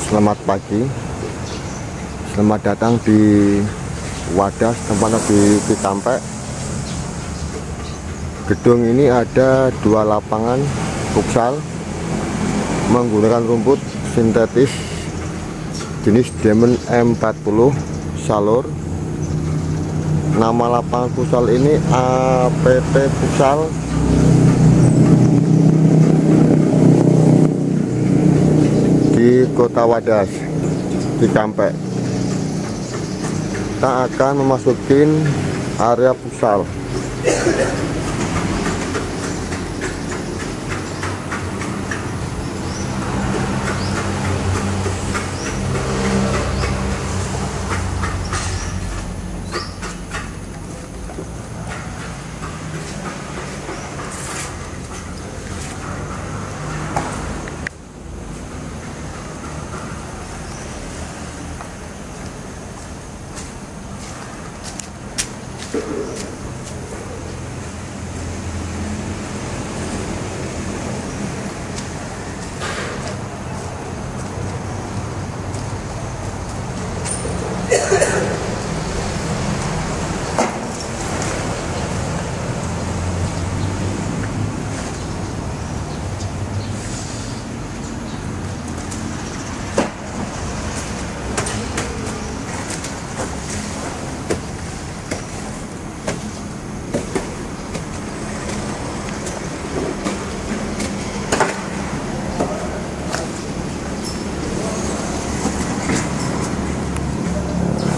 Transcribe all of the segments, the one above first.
Selamat pagi, selamat datang di Wadas, tempatnya di Cikampek. Gedung ini ada 2 lapangan futsal menggunakan rumput sintetis jenis Diamond M40 Salur. Nama lapangan futsal ini APT Futsal di Kota Wadas, Cikampek. Kita akan memasuki area futsal.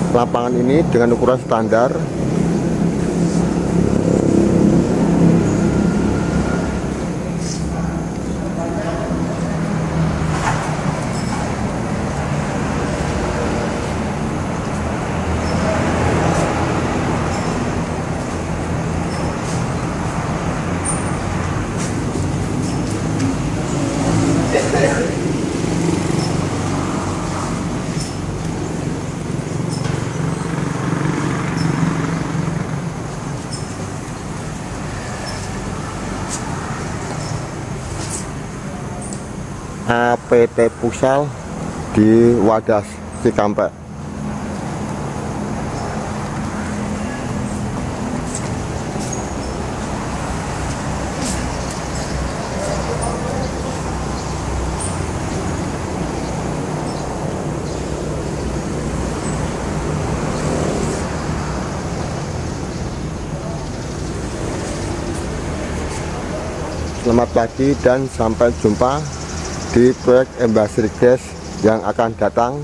Lapangan ini dengan ukuran standar APT Futsal di Wadas, Cikampek. Selamat pagi dan sampai jumpa di proyek Embasri Gas yang akan datang.